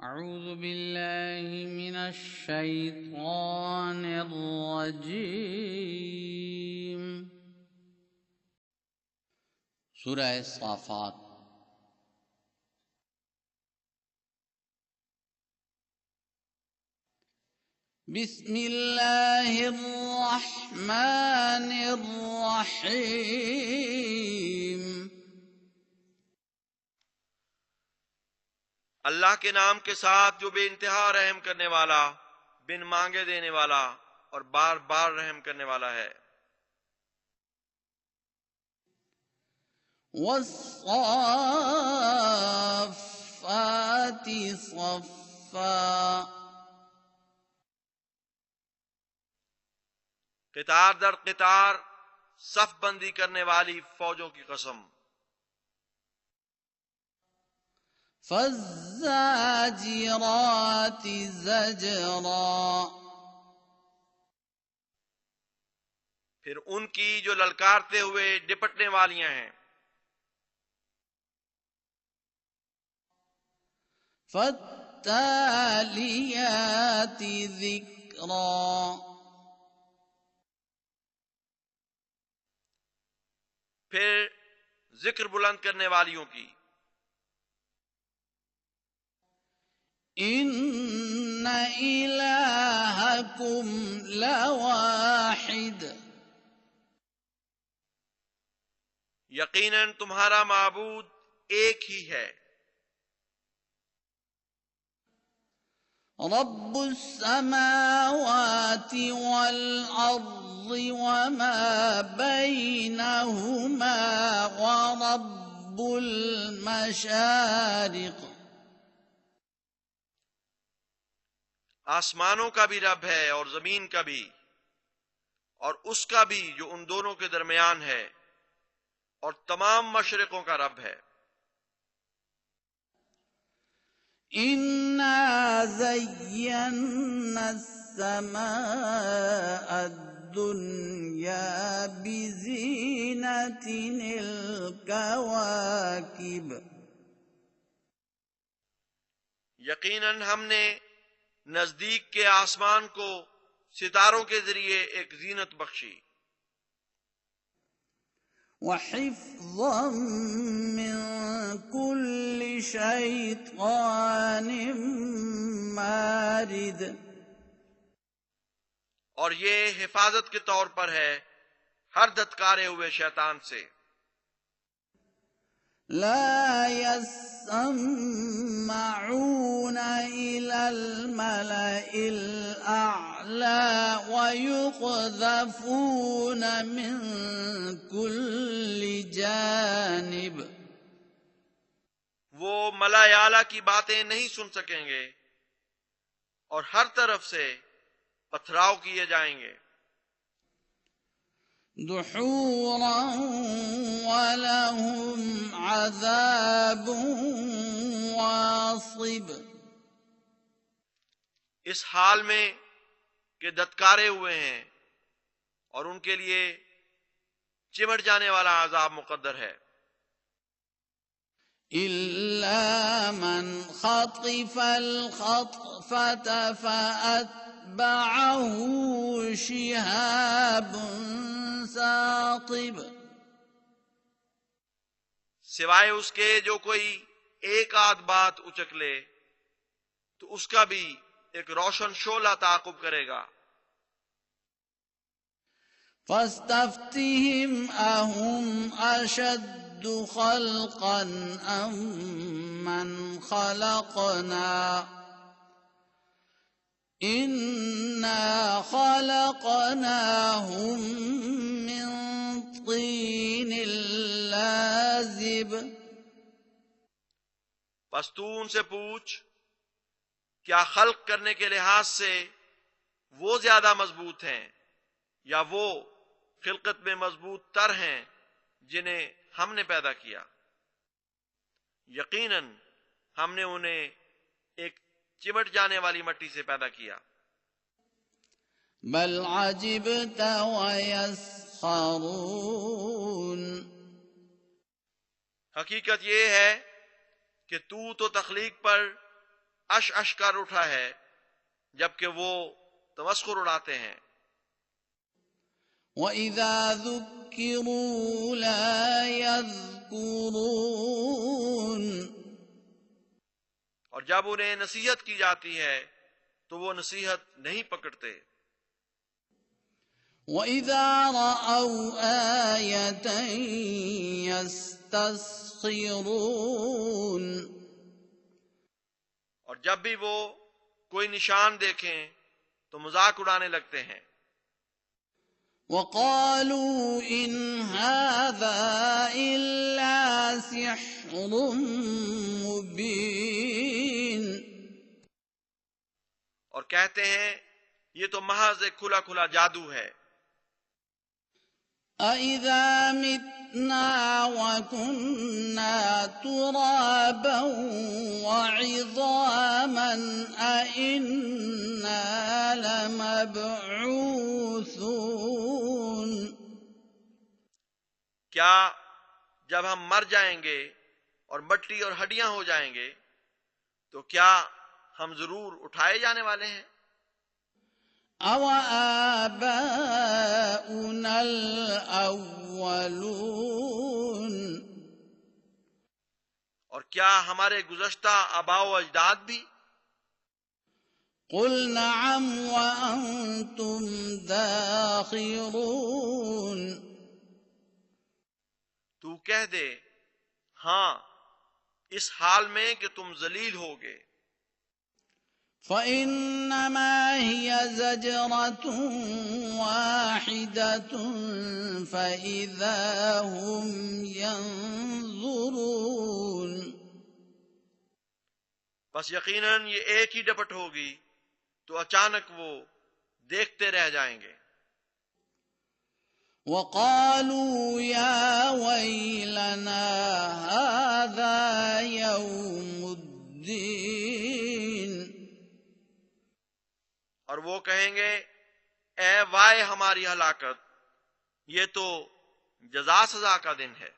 اعوذ باللہ من الشیطان الرجیم۔ سورہ صافات۔ بسم اللہ الرحمن الرحیم۔ اللہ کے نام کے ساتھ جو بے انتہا رحم کرنے والا، بن مانگے دینے والا اور بار بار رحم کرنے والا ہے۔ والصافات صفا۔ قطار در قطار صف بندی کرنے والی فوجوں کی قسم۔ فالزاجرات زجرا۔ پھر ان کی جو للکارتے ہوئے ڈپٹنے والیاں ہیں۔ فالتالیات ذکرا۔ پھر ذکر بلند کرنے والیوں کی۔ ان الہکم لواحد۔ یقیناً تمہارا معبود ایک ہی ہے۔ رب السماوات والارض وما بینہما ورب المشارق۔ آسمانوں کا بھی رب ہے اور زمین کا بھی، اور اس کا بھی جو ان دونوں کے درمیان ہے، اور تمام مشرقوں کا رب ہے۔ انا زینا السماء الدنیا بزینۃ الکواکب۔ یقیناً ہم نے نزدیک کے آسمان کو ستاروں کے ذریعے ایک زینت بخشی۔ وحفظا من كل شیطان مارد۔ اور یہ حفاظت کے طور پر ہے ہر دھتکارے ہوئے شیطان سے۔ لا يسمعون إلى الملأ الأعلى ويقذفون من كل جانب۔ وہ ملأ اعلیٰ کی باتیں نہیں سن سکیں گے اور ہر طرف سے پتھراؤ کیے جائیں گے۔ دحورا ولهم عذاب واصب۔ اس حال میں کہ دھتکارے ہوئے ہیں اور ان کے لیے چمٹ جانے والا عذاب مقدر ہے۔ إلا من خطف الخطفة فأتبعه شهاب ثاقب۔ سوائے اس کے جو کوئی ایک آدھ بات اچک لے تو اس کا بھی ایک روشن شعلہ تعاقب کرے گا۔ فاستفتهم أهم أشد خلقا أم من خلقنا إنا خلقناهم من طين لازب۔ پس تو ان سے پوچھ، کیا خلق کرنے کے لحاظ سے وہ زیادہ مضبوط ہیں یا وہ خلقت میں مضبوط تر ہیں جنہیں ہم نے پیدا کیا؟ یقیناً ہم نے انہیں ایک چمٹ جانے والی مٹی سے پیدا کیا۔ بل عجبت ويسخرون۔ حقیقت یہ ہے کہ تو تخلیق پر اش اش کر اٹھا ہے جبکہ وہ تمسخر اڑاتے ہیں۔ وَإِذَا ذُكِّرُوا لَا يَذْكُرُونَ، اور جب انہیں نصیحت کی جاتی ہے تو وہ نصیحت نہیں پکڑتے۔ وَإِذَا رَأَوْا آيَةً يَسْتَسْخِرُونَ، اور جب بھی وہ کوئی نشان دیکھیں تو مذاق اڑانے لگتے ہیں۔ وَقَالُوا إِنْ هَذَا إِلَّا سِحْرٌ مُبِينٌ، اور کہتے ہیں یہ تو محض ایک کھلا کھلا جادو ہے۔ أَإِذَا مِتْنَا وَكُنَّا تُرَابًا وَعِظَامًا أَإِنَّا لَمَبْعُوثُونَ، کیا جب ہم مر جائیں گے اور مٹی اور ہڈیاں ہو جائیں گے تو کیا ہم ضرور اٹھائے جانے والے ہیں؟ أَوَآبَاؤُنَا الْأَوَّلُونَ، اور کیا ہمارے گزشتہ آباء و اجداد بھی؟ قُلْ نَعَمْ وَأَنْتُمْ دَاخِرُونَ، تو کہہ دے ہاں اس حال میں کہ تم ذلیل ہوگے۔ فَإِنَّمَا هِيَ زَجْرَةٌ وَاحِدَةٌ فَإِذَا هُمْ يَنظُرُونَ، بس یقیناً یہ ایک ہی ڈپٹ ہوگی تو اچانک وہ دیکھتے رہ جائیں گے۔ وَقَالُوا يَا وَيْلَنَا هَذَا يَوْمُ الدِّينِ، اور وہ کہیں گے اے وائے ہماری ہلاکت، یہ تو جزا سزا کا دن ہے۔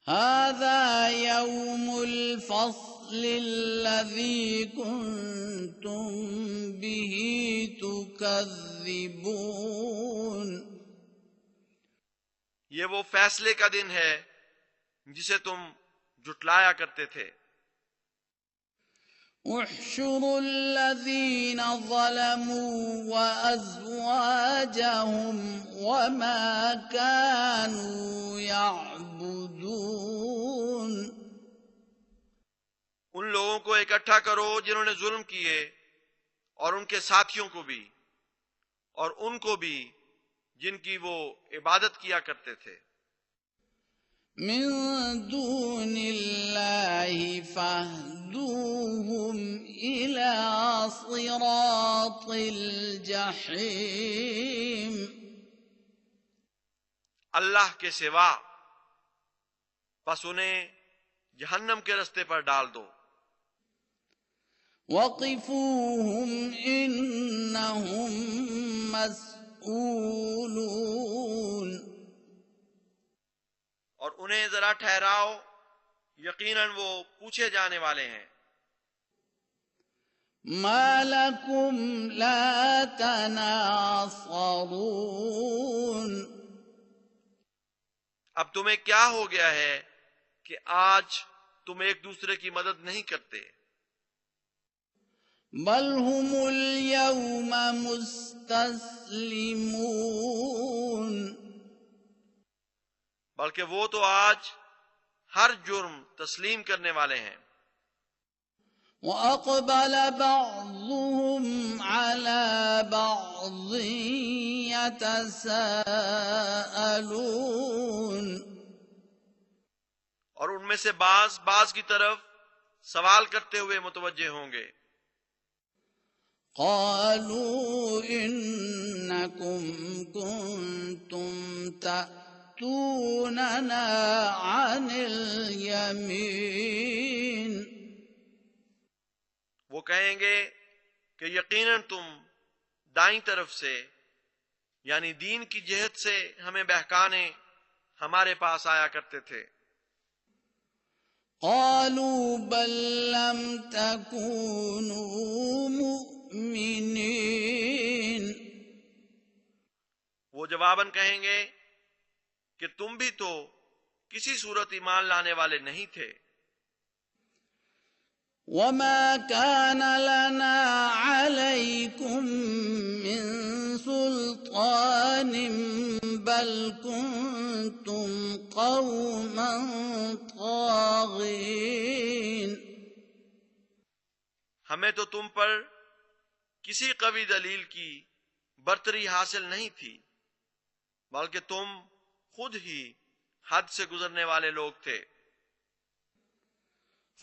هَذَا يَوْمُ الْفَصْلِ الَّذِي كُنْتُمْ بِهِ تُكَذِّبُونَ، یہ وہ فیصلے کا دن ہے جسے تم جھٹلایا کرتے تھے۔ احشروا الذين ظلموا وأزواجهم وما كانوا يعبدون، ان لوگوں کو اکٹھا کرو جنہوں نے ظلم کیے اور ان کے ساتھیوں کو بھی اور ان کو بھی جن کی وہ عبادت کیا کرتے تھے۔ من دون الله فاهدوهم إلى صراط الجحيم، اللہ کے سوا پس انہیں جہنم کے رستے پر ڈال دو۔ وقفوهم إنهم مسئولون، اور انہیں ذرا ٹھہراؤ، یقیناً وہ پوچھے جانے والے ہیں۔ ما لكم لا تناصرون، اب تمہیں کیا ہو گیا ہے کہ آج تم ایک دوسرے کی مدد نہیں کرتے؟ بل هم اليوم مستسلمون، بلکہ وہ تو آج ہر جرم تسلیم کرنے والے ہیں۔ وأقبل بعضهم على بعض يتساءلون، اور ان میں سے بعض کی طرف سوال کرتے ہوئے متوجہ ہوں گے۔ قالوا إنكم كنتم تأتوننا عن اليمين، وہ کہیں گے کہ یقیناً تم دائیں طرف سے یعنی دین کی جہت سے ہمیں بہکانے ہمارے پاس آیا کرتے تھے۔ قالوا بل لم تكونوا مؤمنين وہ جواباً کہیں گے کہ تم بھی تو کسی صورت ایمان لانے والے نہیں تھے. وما كان لنا عليكم من سلطان بل كنتم قوما طاغين ہمیں تو تم پر کسی قوی دلیل کی برتری حاصل نہیں تھی، بلکہ تم خود ہی حد سے گزرنے والے لوگ تھے.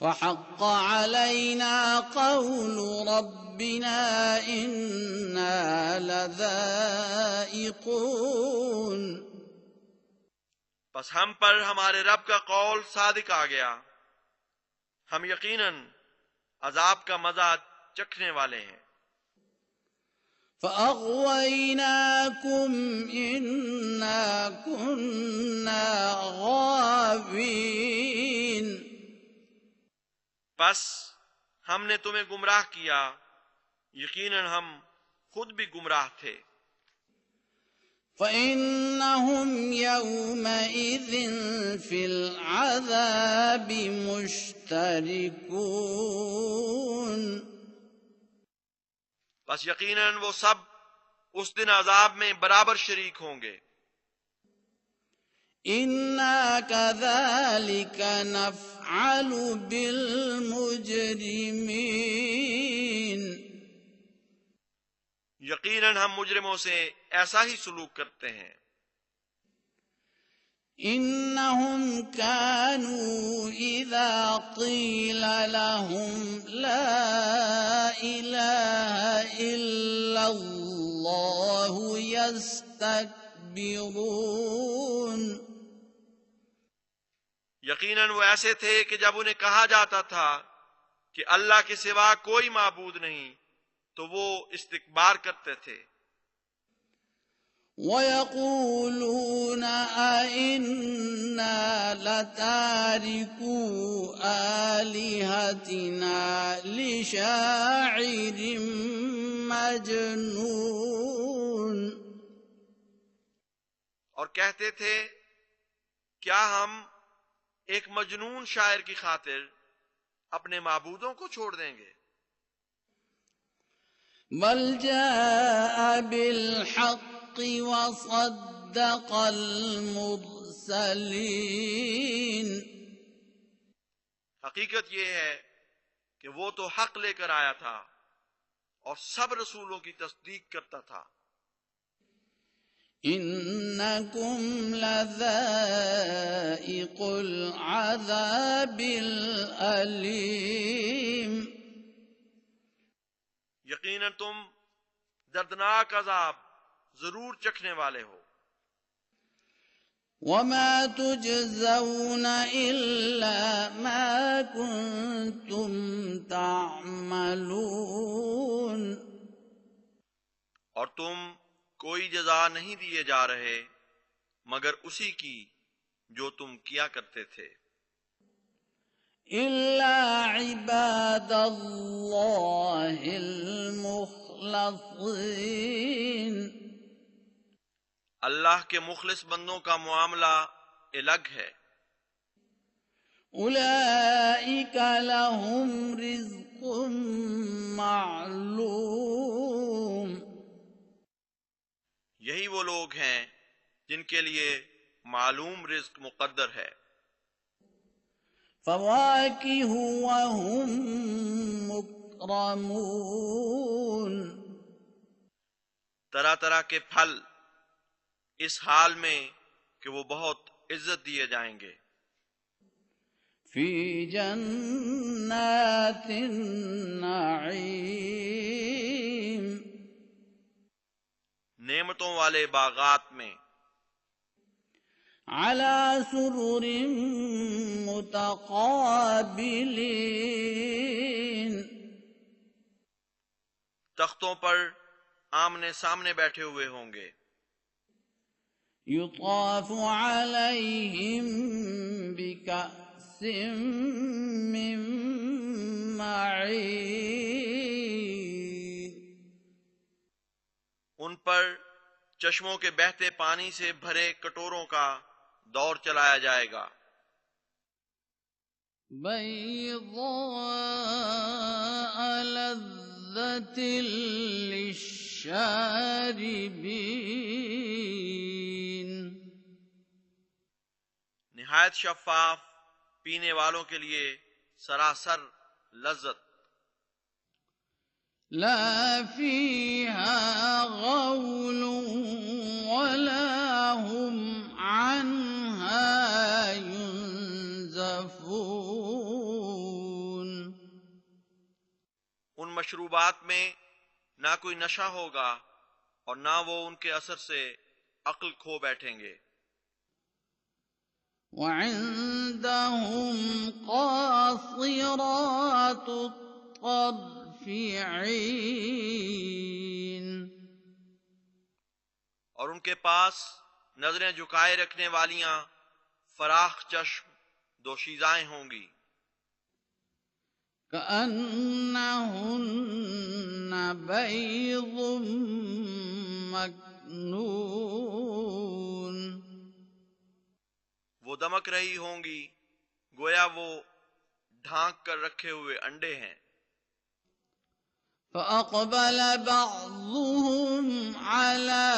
فحق علينا قول ربنا إنا لذائقون بس ہم پر ہمارے رب کا قول صادق آ گیا، ہم یقیناً عذاب کا مزہ چکھنے والے ہیں. فأغويناكم إنا كنا غاوين بس ہم نے تمہیں گمراہ کیا، یقیناً ہم خود بھی گمراہ تھے. فإنهم يومئذ في العذاب مشتركون بس یقیناً وہ سب اس دن عذاب میں برابر شریک ہوں گے. إنا كذلك نفعل بالمجرمين یقیناً ہم مجرموں سے ایسا ہی سلوک کرتے ہیں. إنهم كانوا إذا قيل لهم لا إله إلا الله يستكبرون یقیناً وہ ایسے تھے کہ جب انہیں کہا جاتا تھا کہ اللہ کے سوا کوئی معبود نہیں تو وہ استکبار کرتے تھے. وَيَقُولُونَ أَإِنَّا لَتَارِكُو آلِهَتِنَا لِشَاعِرٍ مَجْنُونٍ اور کہتے تھے کیا ہم ایک مجنون شاعر کی خاطر اپنے معبودوں کو چھوڑ دیں گے. بل جاء بالحق وصدق المرسلين حقیقت یہ ہے کہ وہ تو حق لے کر آیا تھا اور سب رسولوں کی تصدیق کرتا تھا. إنكم لذائق العذاب الأليم یقیناً تم دردناک عذاب ضرور چکھنے والے ہو. وما تجزون إلا ما كنتم تعملون اور تم کوئی جزا نہیں دیے جا رہے مگر اسی کی جو تم کیا کرتے تھے. إلا عباد الله المخلصين اللہ کے مخلص بندوں کا معاملہ الگ ہے. أولئك لهم رزق معلوم یہی وہ لوگ ہیں جن کے لیے معلوم رزق مقدر ہے. فواكه وهم مكرمون طرح طرح کے پھل اس حال میں کہ وہ بہت عزت دیے جائیں گے. في جنات النعيم نعمتوں والے باغات میں على سرر متقابلين تختوں پر آمنے سامنے بیٹھے ہوئے ہوں گے. يطاف عليهم بكأس من معين ان پر چشموں کے بہتے پانی سے بھرے کٹوروں کا دور چلایا جائے گا، بيضاء لذة للشاربين نہایت شفاف، پینے والوں کے لیے سراسر لذت، لا فيها غول ولا هم عنها ينزفون ان مشروبات میں نہ کوئی نشہ ہوگا اور نہ وہ ان کے اثر سے عقل کھو بیٹھیں گے۔ وعندهم قاصرات الطرف عين اور ان کے پاس نظریں جھکائے رکھنے والیاں فراخ چشم دوشیزائیں ہوں گی، كأنهن بيض مكنون وہ دمک رہی ہوں گی گویا وہ ڈھانک کر رکھے ہوئے انڈے ہیں۔ فأقبل بعضهم على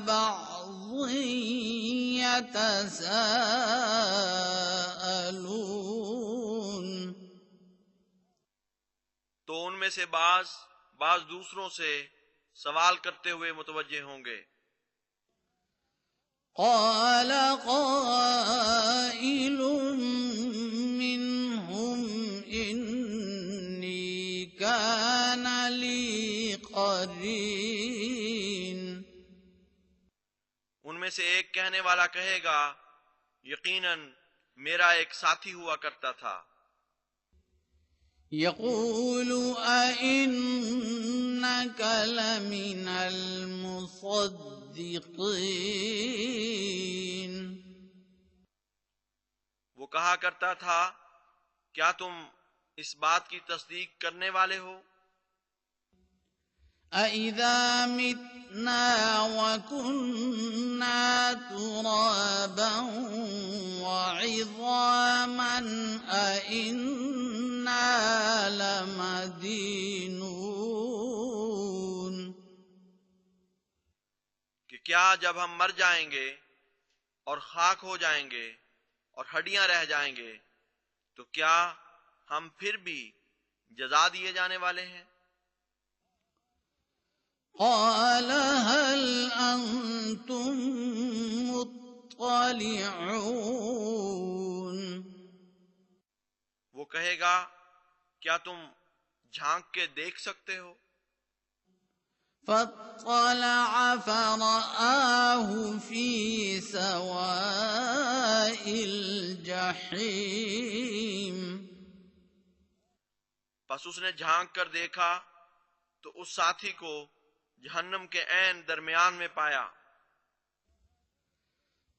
بعض يتساءلون تو ان میں سے بعض دوسروں سے سوال کرتے ہوئے متوجہ ہوں گے۔ قال قائل منهم إني كان لي قرين ان میں سے ایک کہنے والا کہے گا، یقیناً میرا ایک ساتھی ہوا کرتا تھا، يقول أئنك لمن المصدقين وہ کہا کرتا تھا، کیا تم اس بات کی تصدیق کرنے والے ہو؟ أَإِذَا مِتْنَا وَكُنَّا تُرَابًا وَعِظَامًا أَإِنَّا لَمَدِينُونَ کہ کیا جب ہم مر جائیں گے اور خاک ہو جائیں گے اور ہڈیاں رہ جائیں گے تو کیا ہم پھر بھی جزا دیے جانے والے ہیں؟ قال هل أنتم مطلعون وہ کہے گا، کیا تم جھانک کے دیکھ سکتے ہو؟ فاطلع فرآه في سواء الجحيم پس اس نے جھانک کر دیکھا تو اس ساتھی کو جہنم کے عین درمیان میں پایا۔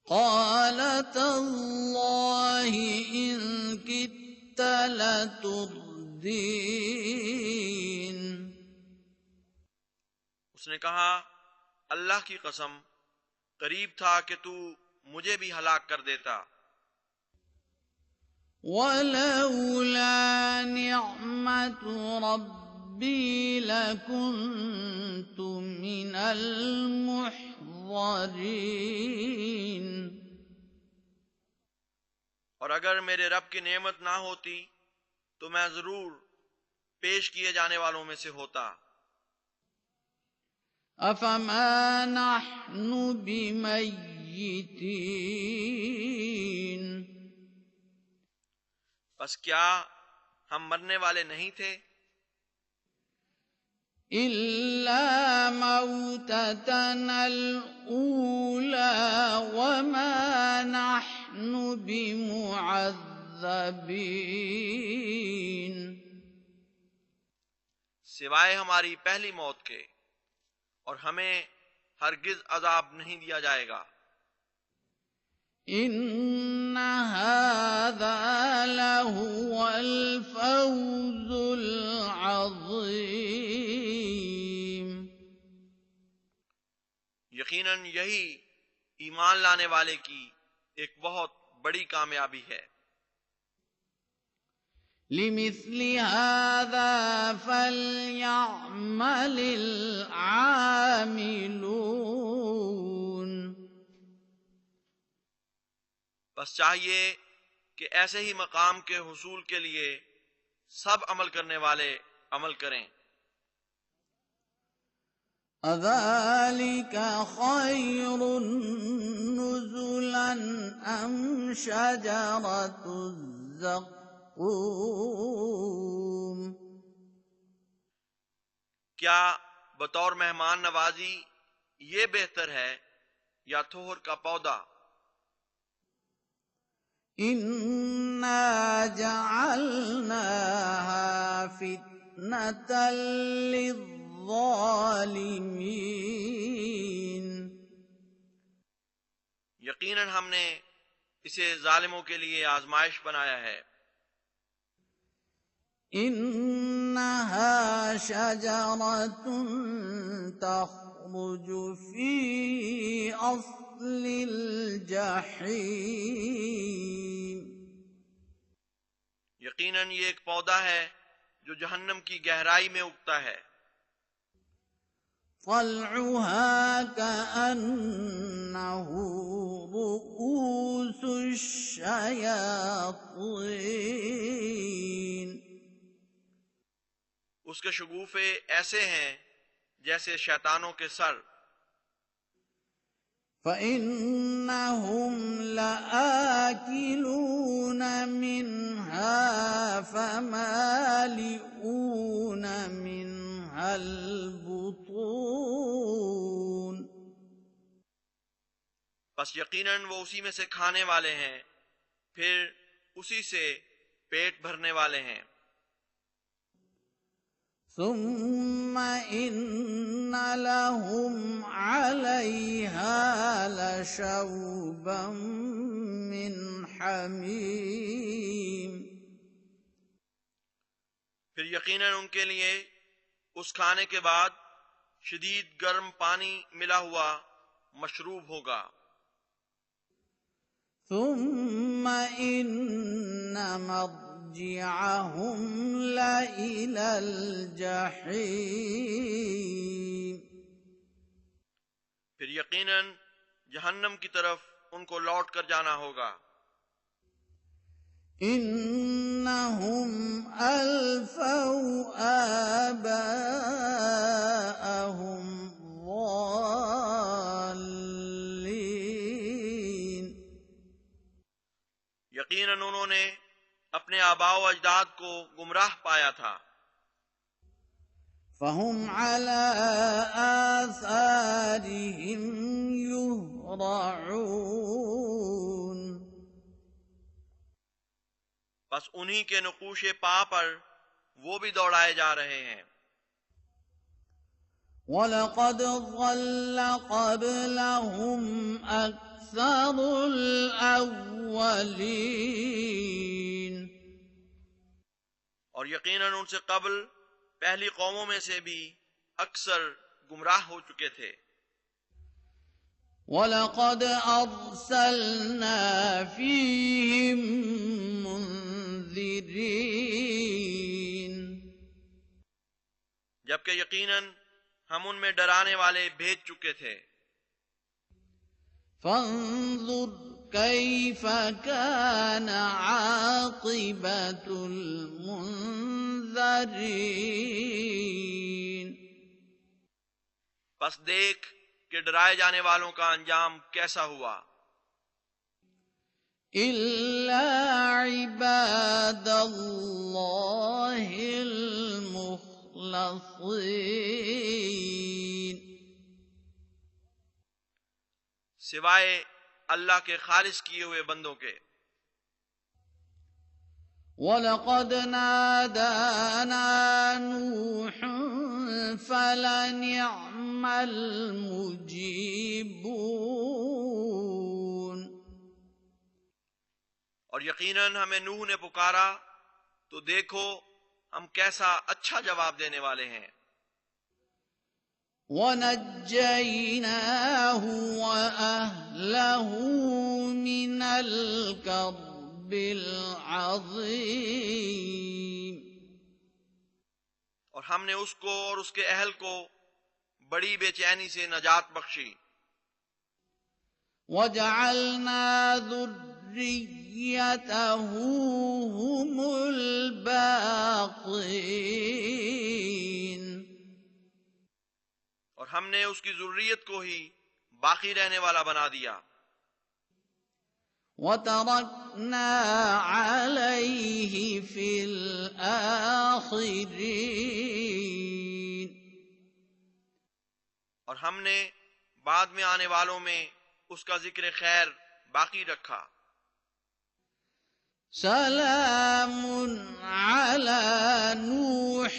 قال تالله إن كدت لتردين اس نے کہا، اللہ کی قسم قریب تھا کہ تو مجھے بھی ہلاک کر دیتا، ولولا نعمة ربي لكنت من المحضرين اور اگر میرے رب کی نعمت نہ ہوتی تو میں ضرور پیش کیے جانے والوں میں سے ہوتا۔ أفما نحن بميتين بس کیا ہم مرنے والے نہیں تھے؟ إلا موتتنا الأولى وما نحن بمعذبين سوائے ہماری پہلی موت کے، اور ہمیں ہرگز عذاب نہیں دیا جائے گا۔ إن هذا لهو الفوز العظیم. یقیناً یہی ایمان لانے والے کی ایک بہت بڑی کامیابی ہے. لمثل هذا فليعمل العاملون. بس چاہیے کہ ایسے ہی مقام کے حصول کے لیے سب عمل کرنے والے عمل کریں. اذالک خیر نزلا ام شجرۃ الزقوم. کیا بطور مہمان نوازی یہ بہتر ہے یا تھور کا پودا؟ انا جعلناها فتنة للظالمین. یقیناً ہم نے اسے ظالموں کے لیے آزمائش بنایا ہے. انها شجرة تخرج في اصل الجحیم. یقیناً یہ ایک پودا ہے جو جہنم کی گہرائی میں اگتا ہے. طلعها كأنه رؤوس الشياطين. اس کے شگوفے ایسے ہیں جیسے شیطانوں کے سر. فإنهم لآكلون منها فمالئون منها البطون. بس یقیناً وہ اسی میں سے کھانے والے ہیں، پھر اسی سے پیٹ بھرنے والے ہیں. ثم إن لهم عليها لشوبا من حميم. پھر یقیناً ان کے لیے اس کھانے کے بعد شدید گرم پانی ملا ہوا مشروب ہوگا. ثم إن مرجعهم لإلى الجحيم. پھر یقیناً جہنم کی طرف ان کو لوٹ کر جانا ہوگا. إنهم ألفوا آباءهم ضالين. یقیناً انہوں نے اپنے آباء و اجداد کو گمراہ پایا تھا. فهم على آثارهم يهرعون. بس انہی کے نقوش پا پر وہ بھی دوڑائے جا رہے ہیں. وَلَقَدْ ضَلَّ قَبْلَهُمْ أَكْثَرُ الْأَوَّلِينَ. اور یقیناً ان سے قبل پہلی قوموں میں سے بھی اکثر گمراہ ہو چکے تھے. وَلَقَدْ أَرْسَلْنَا فِيهِمْ مُنذِرِينَ. جبکہ یقیناً ہم ان میں ڈرانے والے بھیج چکے تھے. فانظر كيف كان عاقبة المنذرين. پس دیکھ کہ ڈرائے جانے والوں کا انجام کیسا ہوا. إلا عباد الله المخلصين. سوائے اللہ کے خالص کیے ہوئے بندوں کے. وَلَقَدْ نَادَانَا نُوحٌ فَلَنِعْمَ الْمُجِيبُونَ. اور یقیناً ہمیں نوح نے پکارا تو دیکھو ہم کیسا اچھا جواب دینے والے ہیں۔ وَنَجَّيْنَاهُ وَأَهْلَهُ مِنَ الْكَرْبِ الْعَظِيمِ، اور ہم نے اس کو اور اس کے اہل کو بڑی بے چینی سے نجات بخشی۔ وَجَعَلْنَا ذُرِّيَّتَهُ هُمُ الْبَاقِينَ، اور ہم نے اس کی ذریت کو ہی باقی رہنے والا بنا دیا۔ وَتَرَكْنَا عَلَيْهِ فِي الْآخِرِينَ، اور ہم نے بعد میں آنے والوں میں اس کا ذکر خیر باقی رکھا۔ سلام علی نوح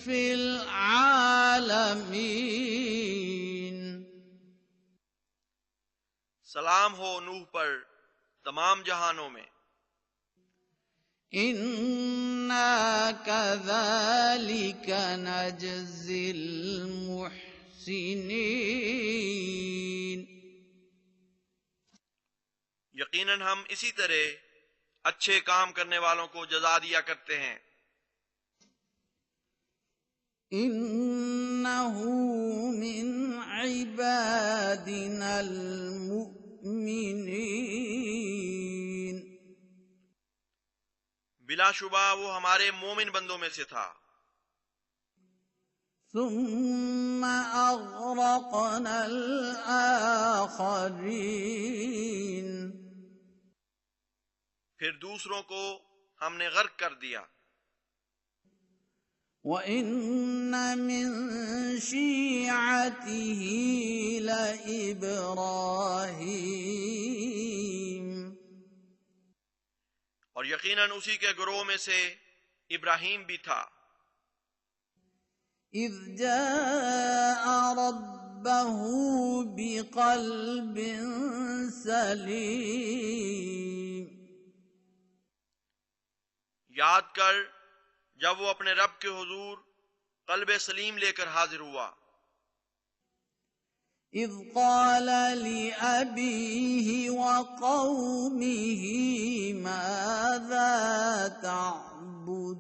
فی العالمین، سلام ہو نوح پر تمام جہانوں میں۔ انا کذالک نجزی المحسنین، یقیناً ہم اسی طرح اچھے کام کرنے والوں کو جزا دیا کرتے ہیں۔ انہ من عبادنا المؤمنین، بلا شبہ وہ ہمارے مومن بندوں میں سے تھا۔ ثم اغرقنا الاخرین، پھر دوسروں کو ہم نے غرق کر دیا۔ وَإِنَّ مِن شِيعَتِهِ لَإِبْرَاهِيمَ، اور یقیناً اسی کے گروہ میں سے ابراہیم بھی تھا۔ اذ جاء ربه بقلب سلیم، یاد کر جب وہ اپنے رب کے حضور قلب سلیم لے کر حاضر ہوا۔ اذ قال لأبيه وقومه ماذا تعبدون،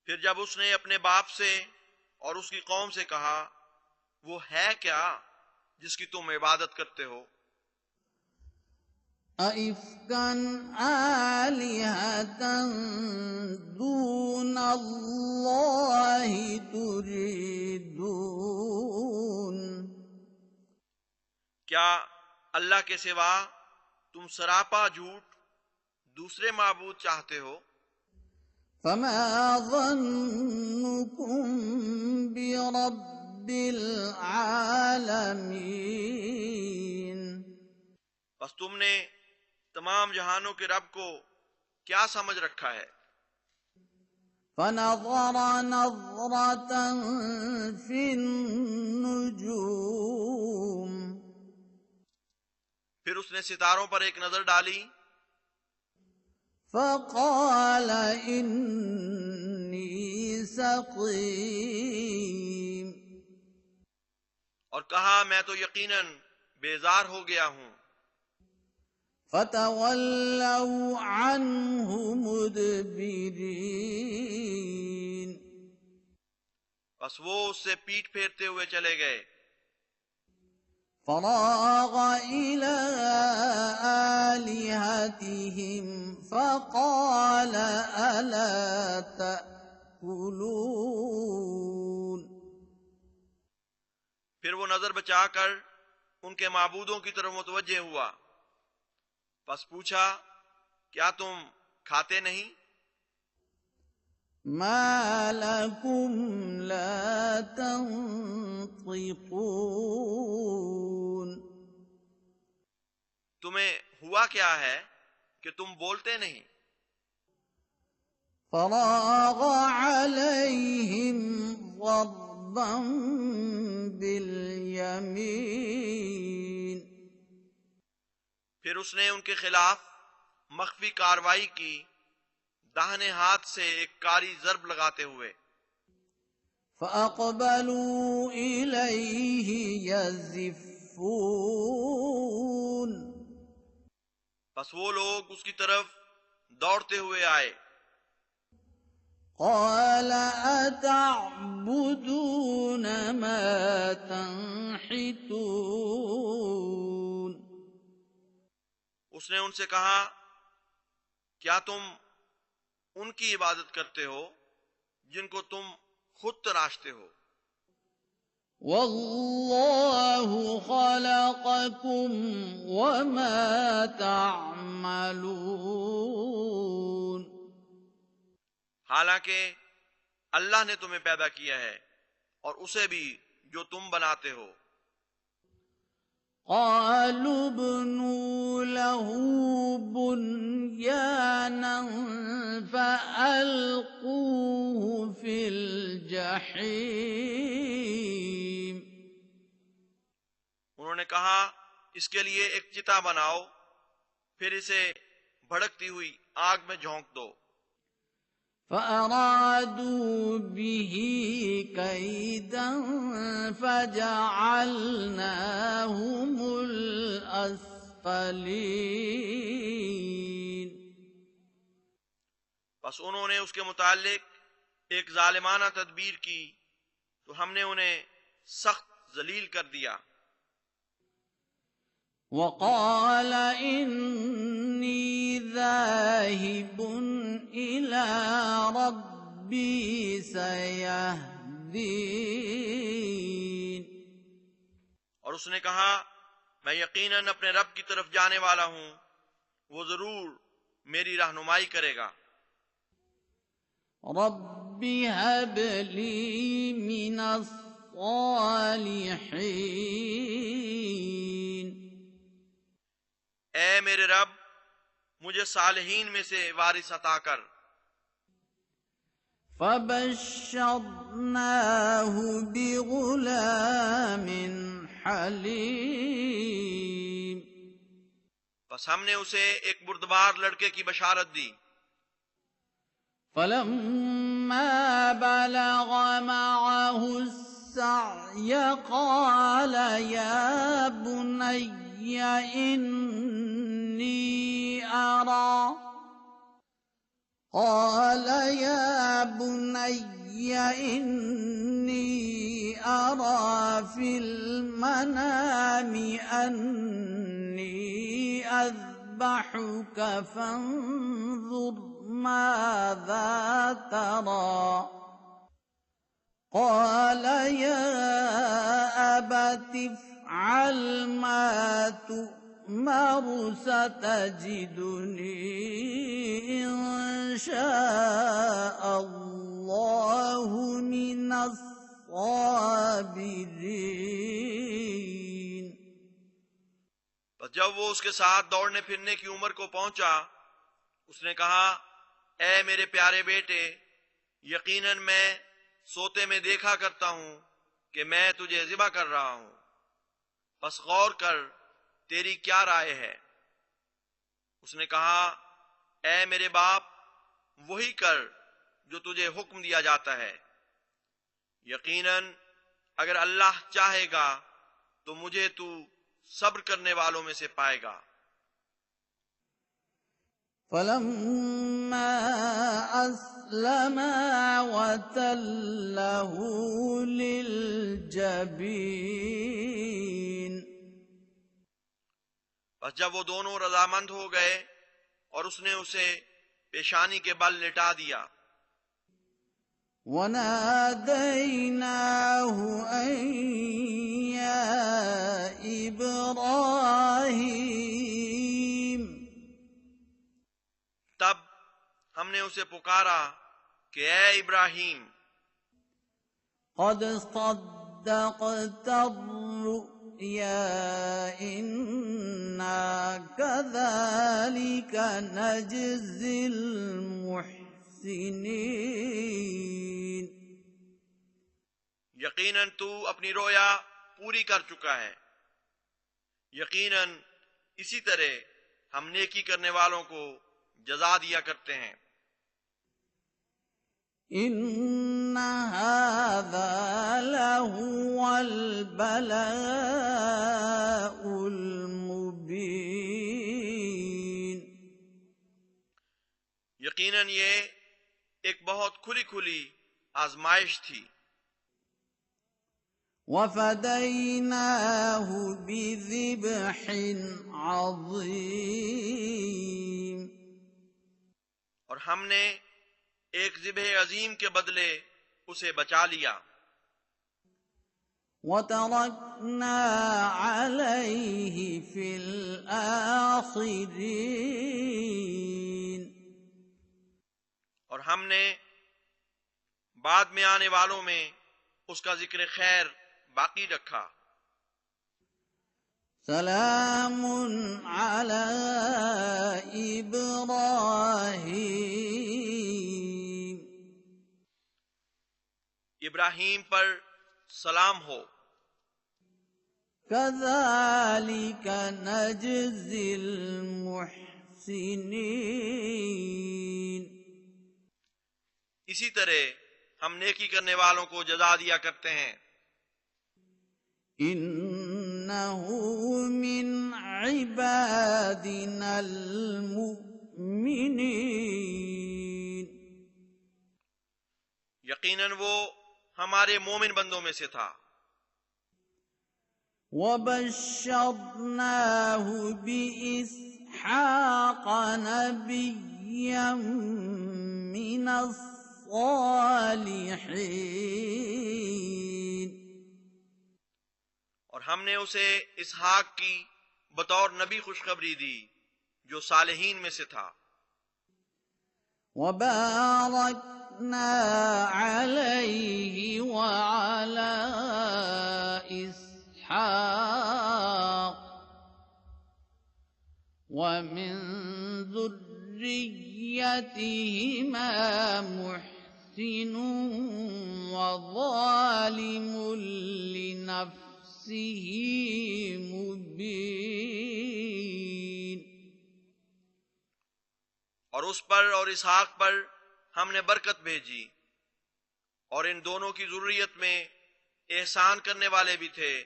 پھر جب اس نے اپنے باپ سے اور اس کی قوم سے کہا وہ ہے کیا جس کی تم عبادت کرتے ہو؟ أَئِفْكًا آلِهَةً دُونَ اللَّهِ تُرِيدُونَ، کیا اللہ کے سوا تم سراپا جھوٹ دوسرے معبود چاہتے ہو؟ فَمَا ظَنُّكُمْ بِرَبِّ الْعَالَمِينَ، بس تم نے تمام جہانوں کے رب کو کیا سمجھ رکھا ہے؟ فَنَظَرَ نَظْرَةً فِي النُّجُومِ، پھر اس نے ستاروں پر ایک نظر ڈالی۔ فَقَالَ إِنِّي سَقِيمٌ، اور کہا میں تو یقیناً بیزار ہو گیا ہوں۔ فَتَوَلَّوْا عَنْهُ مُدْبِرِينَ، بس وہ اس سے پیٹھ پھیرتے ہوئے چلے گئے۔ فَرَاغَ إِلَىٰ آلِهَتِهِمْ فَقَالَ أَلَا تَأْكُلُونَ، پھر وہ نظر بچا کر ان کے معبودوں کی طرف متوجہ ہوا، بس پوچھا کیا تم کھاتے نہیں؟ مَا لَكُمْ لَا تَنطِقُونَ، تمہیں ہوا کیا ہے کہ تم بولتے نہیں؟ فَرَاغَ عَلَيْهِمْ ضَرْبًا بِالْيَمِينِ، پھر اس نے ان کے خلاف مخفی کاروائی کی داہنے ہاتھ سے ایک کاری ضرب لگاتے ہوئے۔ فَأَقْبَلُوا إِلَيْهِ يَزِفُّونَ بس وہ لوگ اس کی طرف دوڑتے ہوئے آئے۔ قَالَ أَتَعْبُدُونَ مَا تَنْحِتُونَ اس نے ان سے کہا، کیا تم ان کی عبادت کرتے ہو جن کو تم خود تراشتے ہو؟ وَاللَّهُ خَلَقَكُمْ وَمَا تَعْمَلُونَ حالانکہ اللہ نے تمہیں پیدا کیا ہے اور اسے بھی جو تم بناتے ہو۔ قَالُوا ابْنُوا لَهُ بُنْيَانًا فَأَلْقُوهُ فِي الْجَحِيمِ انہوں نے کہا، اس کے لیے ایک چتا بناؤ، پھر اسے بھڑکتی ہوئی آگ میں جھونک دو۔ فَأَرَادُوا بِهِ كَيْدًا فَجَعَلْنَاهُمُ الْأَسْفَلِينَ بس انہوں نے اس کے متعلق ایک ظالمانہ تدبیر کی تو ہم نے انہیں سخت ذلیل کر دیا۔ وَقَالَ إِنِّي ذَاهِبٌ إِلَىٰ رَبِّي سَيَهْدِينِ اور اس نے کہا، میں یقیناً اپنے رب کی طرف جانے والا ہوں، وہ ضرور میری رہنمائی کرے گا۔ رَبِّ هَبْ لِي مِنَ الصَّالِحِينَ اے میرے رب، مجھے صالحین میں سے وارث عطا کر۔ فَبَشَّرْنَاهُ بِغُلَامٍ حَلِيمٍ بس ہم نے اسے ایک بردبار لڑکے کی بشارت دی۔ فَلَمَّا بَلَغَ مَعَهُ السَّعْيَ قَالَ يَا بُنَيَّ إِنِّي أَرَىٰ فِي الْمَنَامِ أَنِّي أَذْبَحُكَ فَانظُرْ مَاذَا تَرَىٰ قَالَ يَا أَبَتِ افْعَلْ مَا تُؤْمَرُ سَتَجِدُنِي إِن شَاءَ اللَّهُ مِنَ الصَّابِرِينَ بس جب وہ اس کے ساتھ دوڑنے پھرنے کی عمر کو پہنچا، اس نے کہا، اے میرے پیارے بیٹے، یقیناً میں سوتے میں دیکھا کرتا ہوں کہ میں تجھے ذبح کر رہا ہوں، بس غور کر تیری کیا رائے ہے؟ اس نے کہا، اے میرے باپ، وہی کر جو تجھے حکم دیا جاتا ہے، یقیناً اگر اللہ چاہے گا تو مجھے تو صبر کرنے والوں میں سے پائے گا۔ فَلَمَّا أَسْلَمَا وَتَلَّهُ لِلْجَبِينِ بس جب وہ دونوں رضامند ہو گئے اور اس نے اسے پیشانی کے بل لٹا دیا، وَنَادَيْنَاهُ أَن يَا إِبْرَاهِيمُ تب ہم نے اسے پکارا کہ اے ابراہیم، قَدْ صَدَّقْتَ الرُّؤْيَا إِنَّا كَذَلِكَ نَجْزِي الْمُحْسِنِينَ یقیناً تو اپنی رویا پوری کر چکا ہے، یقیناً اسی طرح ہم نیکی کرنے والوں کو جزا دیا کرتے ہیں۔ ان هذا لهو البلاء المبين، یقیناً یہ ایک بہت کھلی کھلی آزمائش تھی۔ وفديناه بذبح عظيم، اور ہم نے ایک ذبح عظیم کے بدلے اسے بچا لیا۔ وتركنا عليه في الآخرين، اور ہم نے بعد میں آنے والوں میں اس کا ذکر خیر باقی رکھا۔ سلام على إبراهيم، ابراہیم پر سلام ہو۔ كذلك نجزي المحسنين، اسی طرح ہم نیکی کرنے والوں کو جزا دیا کرتے ہیں۔ إنه من عبادنا المؤمنين، یقیناً وہ ہمارے مومن بندوں میں سے تھا۔ وبشرناه بإسحاق نبيا من الصالحين، اور ہم نے اسے اسحاق کی بطور نبی خوشخبری دی جو صالحین میں سے تھا۔ وباركنا عليه وعلى إسحاق ومن ذريتهما محسن وظالم لنفسه مبين، اور اس پر اور اسحاق پر ہم نے برکت بھیجی، اور ان دونوں کی ذریت میں احسان کرنے والے بھی تھے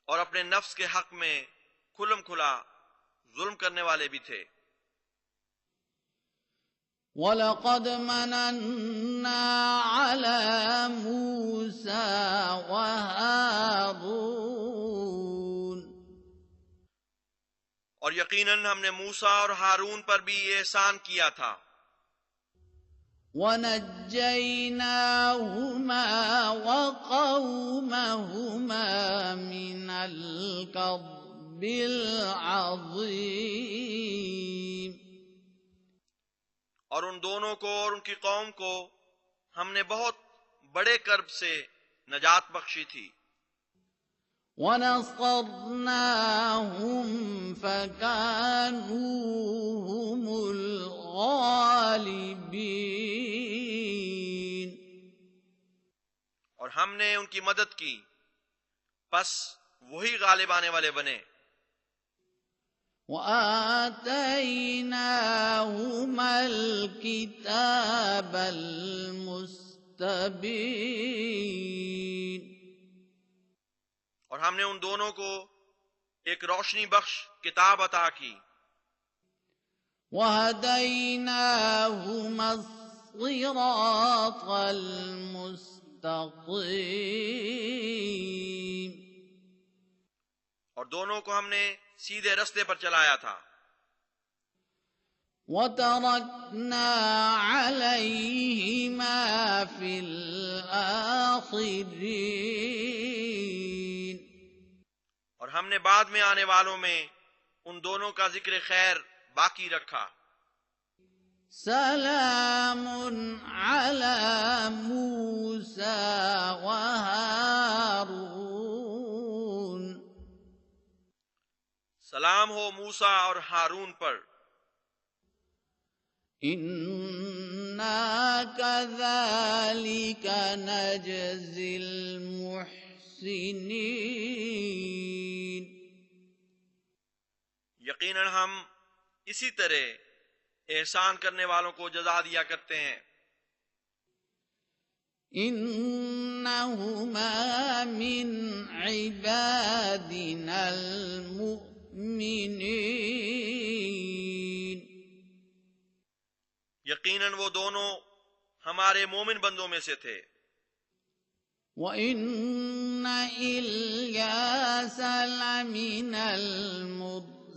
اور اپنے نفس کے حق میں کھلم کھلا ظلم کرنے والے بھی تھے۔ وَلَقَدْ مَنَنَّا عَلَى مُوسَى وَهَارُونَ، اور یقیناً ہم نے موسیٰ اور ہارون پر بھی یہ احسان کیا تھا۔ وَنَجَّيْنَاهُمَا وَقَوْمَهُمَا مِنَ الْكَرْبِ الْعَظِيمِ، اور ان دونوں کو اور ان کی قوم کو ہم نے بہت بڑے کرب سے نجات بخشی تھی۔ وَنَصَرْنَاهُمْ فَكَانُوا هُمُ الْغَالِبِينَ، اور ہم نے ان کی مدد کی، پس وہی غالب آنے والے بنے۔ وَآتَيْنَاهُمَا الْكِتَابَ الْمُسْتَبِينَ، اور ہم نے ان دونوں کو ایک روشنی بخش کتاب عطا کی۔ وَهَدَيْنَاهُمَا الصِّرَاطَ الْمُسْتَقِيمَ، اور دونوں کو ہم نے سیدھے رستے پر چلایا تھا۔ وَتَرَكْنَا عَلَيْهِمَا فِي الْآخِرِينَ، اور ہم نے بعد میں آنے والوں میں ان دونوں کا ذکر خیر باقی رکھا۔ سلام علی موسیٰ وہارون، سلام ہو موسیٰ اور ہارون پر۔ انا کذالک نجزی المحسنین، یقیناً ہم اسی طرح احسان کرنے والوں کو جزا دیا کرتے ہیں۔ انہما من عبادنا المؤمنین، یقیناً وہ دونوں ہمارے مومن بندوں میں سے تھے۔ وَإِنَّ إِلْيَاسَ لَمِنَ الْمُرْسَلِينَ،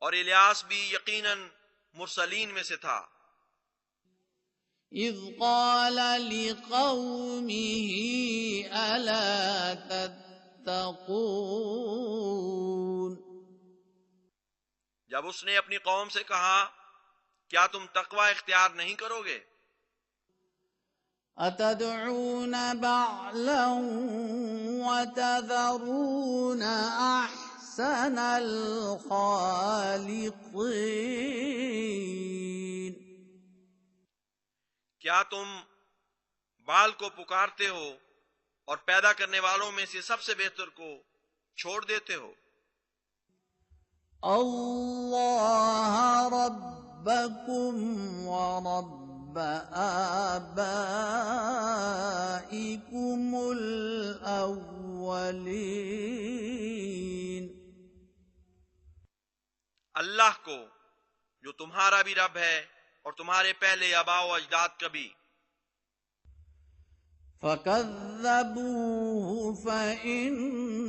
اور الیاس بھی یقیناً مرسلین میں سے تھا۔ اذ قال لقومه ألا تتقون، جب اس نے اپنی قوم سے کہا کیا تم تقوی اختیار نہیں کرو گے؟ اتدعون بعلا وتذرون احسن الخالقین، کیا تم بال کو پکارتے ہو اور پیدا کرنے والوں میں سے سب سے بہتر کو چھوڑ دیتے ہو؟ اللہ ربکم ورب آبائکم الاولین، اللہ کو جو تمہارا بھی رب ہے اور تمہارے پہلے آباء و اجداد کا بھی۔ فَكَذَّبُوهُ فَإِنَّهُمْ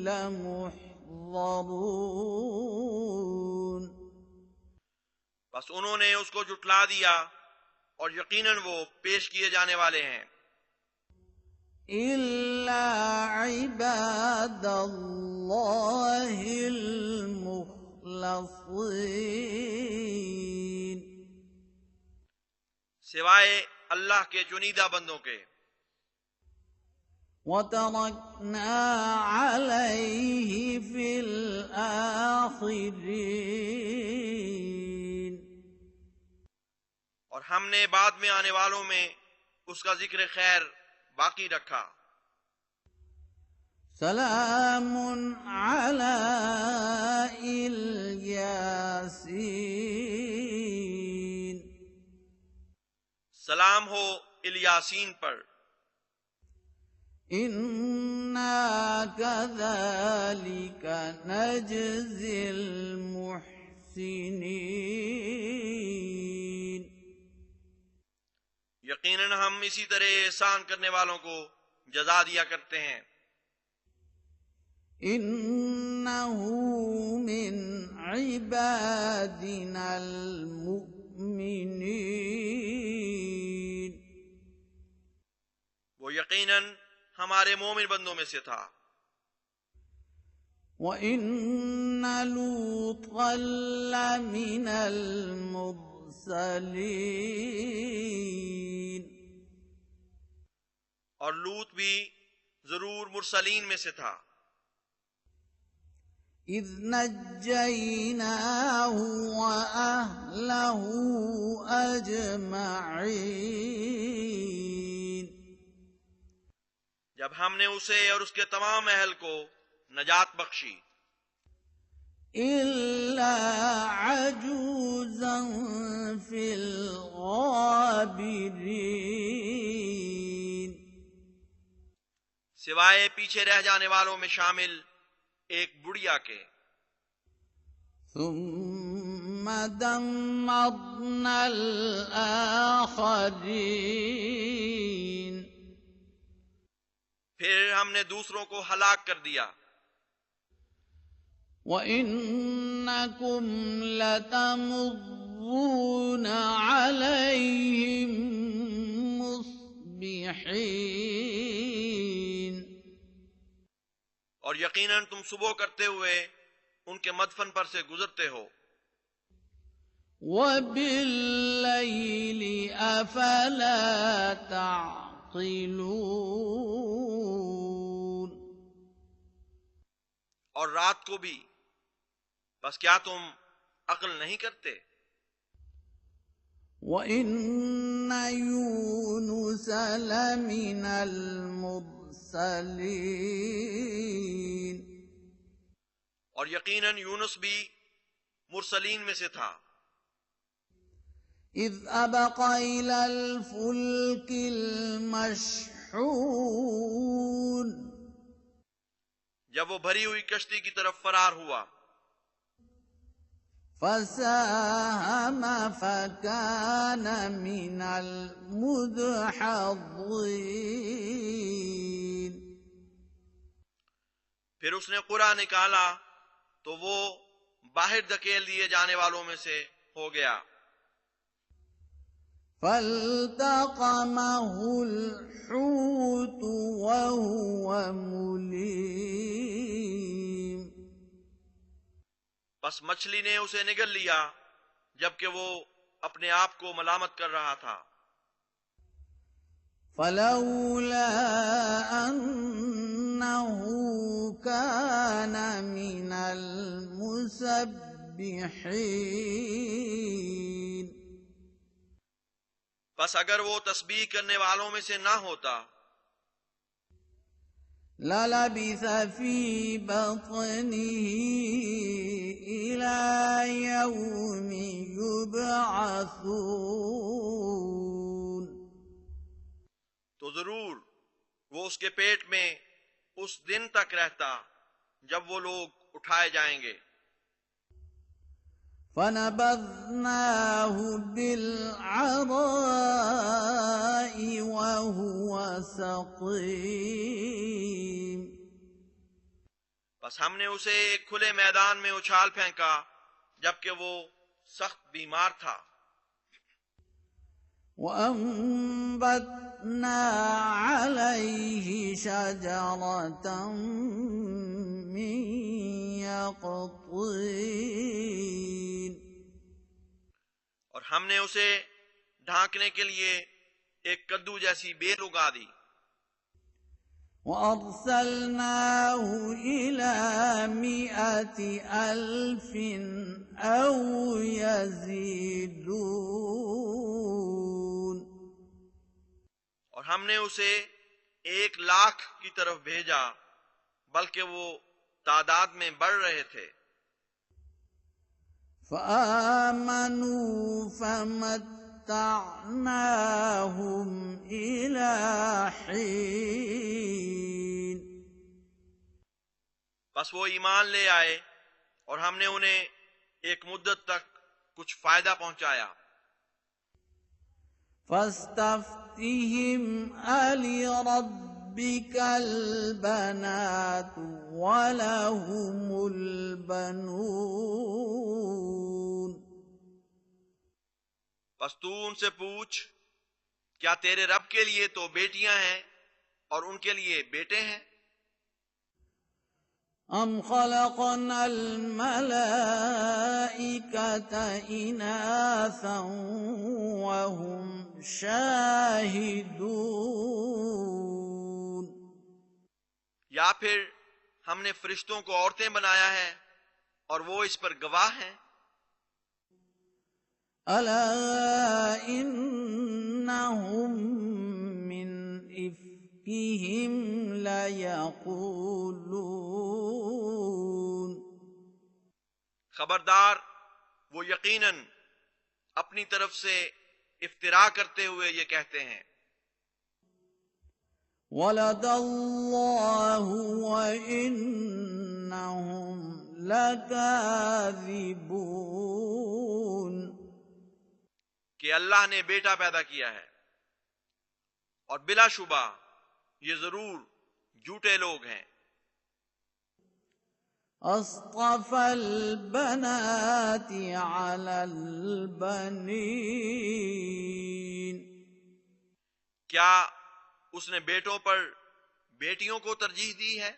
لَمُحْضَرُونَ، بس انہوں نے اس کو جھٹلا دیا اور یقیناً وہ پیش کیے جانے والے ہیں۔ إِلَّا عِبَادَ اللَّهِ الْمُخْلَصِينَ، سوائے اللہ کے چنیدہ بندوں کے۔ وَتَرَكْنَا عَلَيْهِ فِي الْآخِرِينَ، اور ہم نے بعد میں آنے والوں میں اس کا ذکر خیر باقی رکھا۔ سلام علی الیاسین، سلام ہو الیاسین پر۔ انا کذالک نجزی المحسنین، یقیناً ہم اسی طرح احسان کرنے والوں کو جزا دیا کرتے ہیں۔ انہ من عبادنا المؤمنین، وہ یقیناً ہمارے مومن بندوں میں سے تھا۔ وَإِنَّ لُوطًا لَّمِنَ الْمُرْسَلِينَ، اور لوط بھی ضرور مرسلین میں سے تھا۔ اِذْ نَجَّيْنَاهُ وَأَهْلَهُ أَجْمَعِينَ، جب ہم نے اسے اور اس کے تمام اہل کو نجات بخشی، إِلَّا عَجُوزًا فِي الْغَابِرِينَ، سوائے پیچھے رہ جانے والوں میں شامل ایک بڑھیا کے۔ ثُمَّ دَمَّرْنَا الْآخَرِينَ، پھر ہم نے دوسروں کو ہلاک کر دیا۔ وَإِنَّكُمْ لَتَمُرُّونَ عَلَيْهِمْ مُصْبِحِينَ، اور یقیناً تم صبح کرتے ہوئے ان کے مدفن پر سے گزرتے ہو۔ وَبِاللَّيْلِ أَفَلَا تَعْقِلُونَ، اور رات کو بھی، بس کیا تم عقل نہیں کرتے؟ وَإِنَّ يُونُسَ لَمِنَ الْمُرْسَلِينَ، المرسلين اور یقیناً یونس بھی مرسلین میں سے تھا. إذ أبق إلى الفلك المشحون جب وہ بھری ہوئی کشتی کی طرف فرار ہوا. فساهم فكان من المدحضين پھر اس نے قرعہ نکالا تو وہ باہر دھکیل دیے جانے والوں میں سے ہو گیا. فالتقمه الحوت وهو مليم بس مچھلی نے اسے نگل لیا جبکہ وہ اپنے آپ کو ملامت کر رہا تھا. فلولا أنه كان من المسبحين بس اگر وہ تسبیح کرنے والوں میں سے نہ ہوتا للبث في بطنه إلى يوم يبعثون تو ضرور وہ اس کے پیٹ میں اس دن تک رہتا جب وہ لوگ اٹھائے جائیں گے. فنبذناه بالعراء وهو سقيم بس ہم نے اسے ایک کھلے میدان میں اچھال پھینکا جبکہ وہ سخت بیمار تھا. وأنبتنا عليه شجرة من يقطين اور ہم نے اسے ڈھانکنے کے لیے ایک کدو جیسی بیر اگا دی. وأرسلناه إلى 100,000 أو يزيدون اور ہم نے اسے 100,000 کی طرف بھیجا بلکہ وہ تعداد میں بڑھ رہے تھے. فآمنوا فمتعناهم إلى حين بس وہ ایمان لے آئے اور ہم نے انہیں ایک مدت تک کچھ فائدہ پہنچایا. فاستفتهم ألربك البنات ولهم البنون بس تو ان سے پوچھ کیا تیرے رب کے لیے تو بیٹیاں ہیں اور ان کے لیے بیٹے ہیں؟ أم خلقنا الملائكة إناثا وهم شاهدون یا پھر ہم نے فرشتوں کو عورتیں بنایا ہے اور وہ اس پر گواہ ہیں؟ ألا إنهم من إفكهم ليقولون خبردار وہ یقیناً اپنی طرف سے افترا کرتے ہوئے یہ کہتے ہیں. ولد الله وإنهم لكاذبون کہ اللہ نے بیٹا پیدا کیا ہے اور بلا شبہ یہ ضرور جھوٹے لوگ ہیں. أصطفى البنات على البنين کیا اس نے بیٹوں پر بیٹیوں کو ترجیح دی ہے؟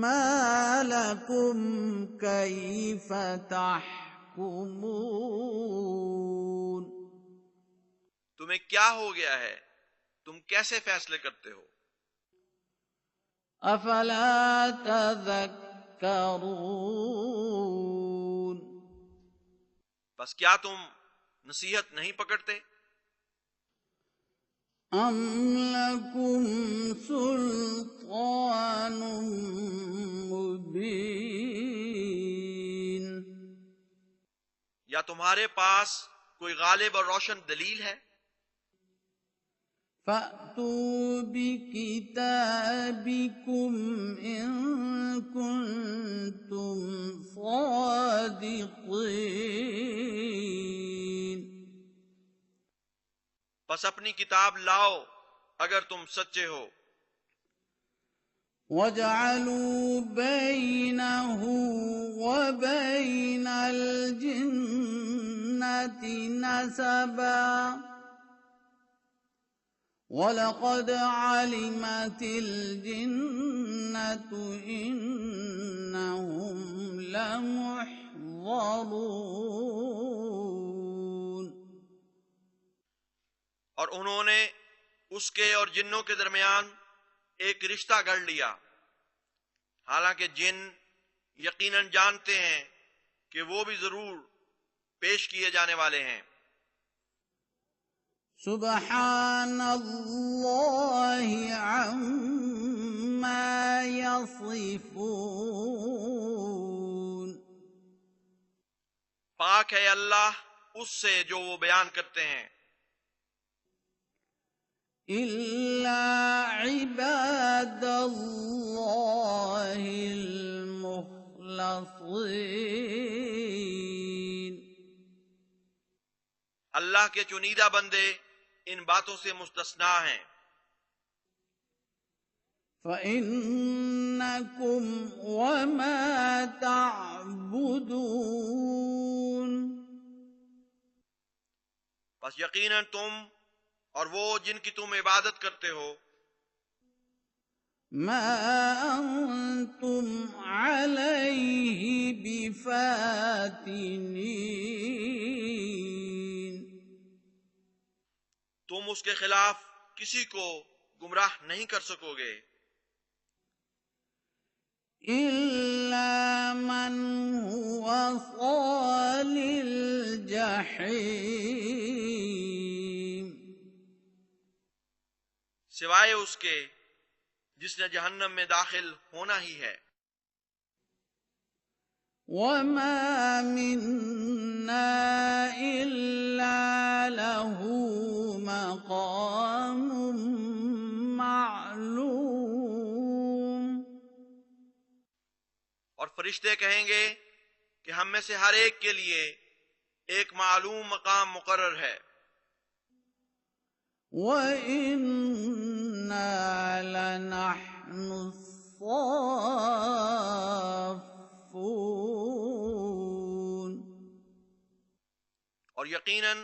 ما لكم كيف تحكمون تمہیں کیا ہو گیا ہے؟ تم کیسے فیصلے کرتے ہو؟ افلا تذکرون بس کیا تم نصیحت نہیں پکڑتے؟ أَمْ لَكُمْ سُلْطَانٌ مُبِينٌ یا تمہارے پاس کوئی غالب اور روشن دلیل ہے؟ فَأْتُوا بِكِتَابِكُمْ إِن كُنتُمْ صَادِقِينَ بس اپنی کتاب لاؤ اگر تم سچے ہو۔ وَجَعَلُوا بَيْنَهُ وَبَيْنَ الْجِنَّةِ نَسَبًا وَلَقَدْ عَلِمَتِ الْجِنَّةُ إِنَّهُمْ لَمُحْضَرُونَ اور انہوں نے اس کے اور جنوں کے درمیان ایک رشتہ گڑھ لیا، حالانکہ جن یقیناً جانتے ہیں کہ وہ بھی ضرور پیش کیے جانے والے ہیں۔ سبحان اللہ عما یصفون، پاک ہے اللہ اس سے جو وہ بیان کرتے ہیں، الا عباد اللہ المخلصین، اللہ کے چنیدہ بندے ان باتوں سے مستثنا ہیں۔ فَإِنَّكُمْ وَمَا تَعْبُدُونَ، بس یقیناً تم اور وہ جن کی تم عبادت کرتے ہو، ما انتم علیہ بفاتنین، تم اس کے خلاف کسی کو گمراہ نہیں کر سکو گے، الا من هو صال الجحیم، سوائے اس کے جس نے جہنم میں داخل ہونا ہی ہے۔ وما منا الا له مقام معلوم، اور فرشتے کہیں گے کہ ہم میں سے ہر ایک کے لیے ایک معلوم مقام مقرر ہے۔ وَإِنَّا لَنَحْنُ الصَّافُّونَ، اور یقیناً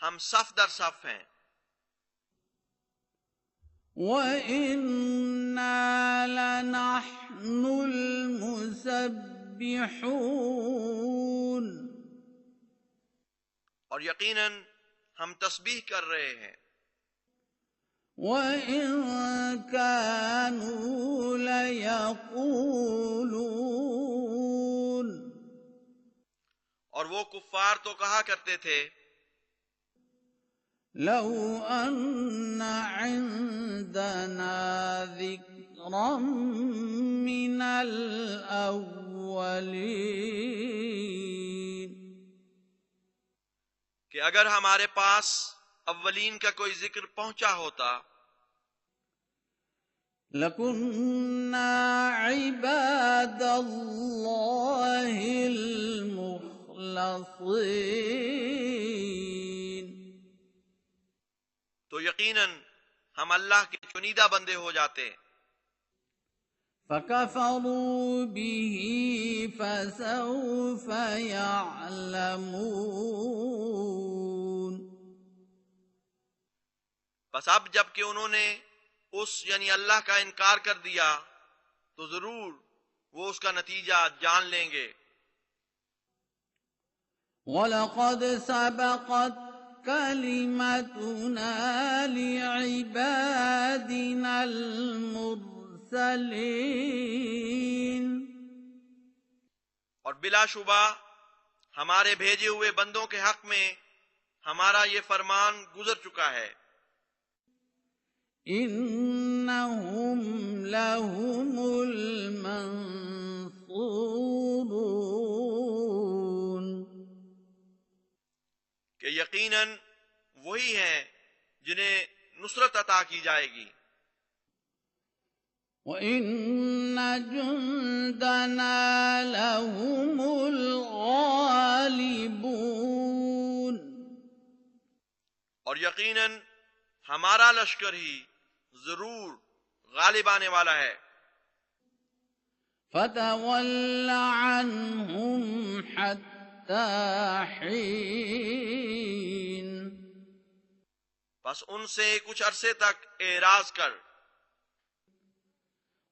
ہم صف در صف ہیں۔ وَإِنَّا لَنَحْنُ الْمُسَبِّحُونَ، اور یقیناً ہم تسبیح کر رہے ہیں۔ وَإِن كَانُوا لَيَقُولُونَ، اور وہ کفار تو کہا کرتے تھے، لَوْ أَنَّ عِندَنَا ذِكْرًا مِّنَ الْأَوَّلِينَ، کہ اگر ہمارے پاس اولین کا کوئی ذکر پہنچا ہوتا، لَكُنَّا عِبَادَ اللَّهِ الْمُخْلَصِينَ، تو یقیناً ہم اللہ کے چنیدہ بندے ہو جاتے۔ فَكَفَرُوا بِهِ فَسَوْفَ يَعْلَمُونَ، بس اب جب کہ انہوں نے اس یعنی اللہ کا انکار کر دیا تو ضرور وہ اس کا نتیجہ جان لیں گے۔ وَلَقَدْ سَبَقَتْ كَلِمَتُنَا لِعِبَادِنَا الْمُرْسَلِينَ، اور بلا شبہ ہمارے بھیجے ہوئے بندوں کے حق میں ہمارا یہ فرمان گزر چکا ہے۔ إنهم لهم المنصورون کہ یقیناً وہی ہیں جنہیں نصرت عطا کی جائے گی. وَإِنَّ جُندَنَا لَهُمُ الْغَالِبُونَ اور یقیناً ہمارا لشکر ہی ضرور غالب آنے والا ہے. فَتَوَلَّ عَنْهُمْ حَتَّى حِينٍ بس ان سے کچھ عرصے تک اعراض کر.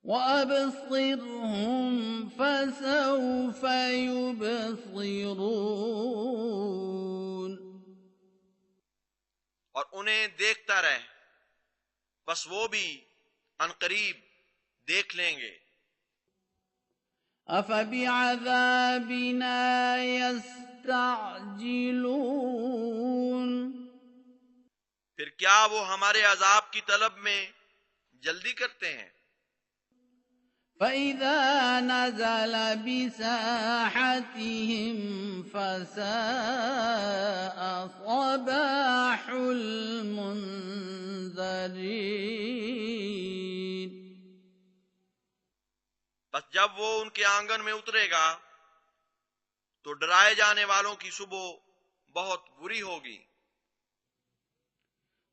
وَأَبْصِرْهُمْ فَسَوْفَ يُبْصِرُونَ اور انہیں دیکھتا رہ، بس وہ بھی عنقریب دیکھ لیں گے. أَفَبِعَذَابِنَا يَسْتَعْجِلُونَ پھر کیا وہ ہمارے عذاب کی طلب میں جلدی کرتے ہیں؟ فَإِذَا نَزَلَ بِسَاحَتِهِمْ فَسَاءَ صَبَاحُ الْمُنذَرِينَ بس جب وہ ان کے آنگن میں اترے گا تو ڈرائے جانے والوں کی صبح بہت بری ہوگی.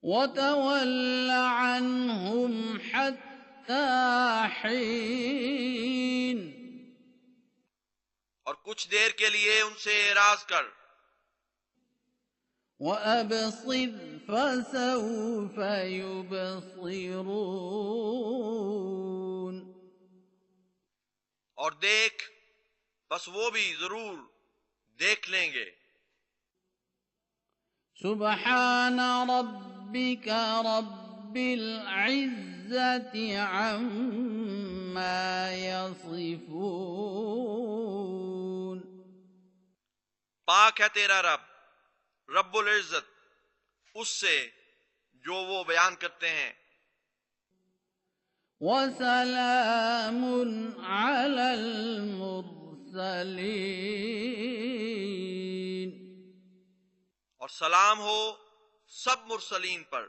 وَتَوَلَّ عَنْهُمْ حَتَّى حِينٍ اور کچھ دیر کے لیے ان سے اعراض کر. وَأَبْصِرْ فَسَوْفَ يُبْصِرُونَ اور دیکھ، بس وہ بھی ضرور دیکھ لیں گے. سبحان ربك رب العزة عما يصفون پاک ہے تیرا رب، رب العزت اس سے جو وہ بیان کرتے ہیں. وسلام على المرسلين اور سلام ہو سب مرسلین پر.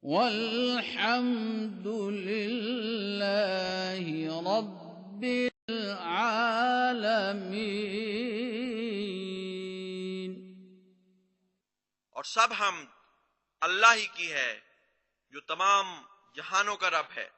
والحمد لله رب العالمين اور سب حمد اللہ ہی کی ہے جو تمام جہانوں کا رب ہے.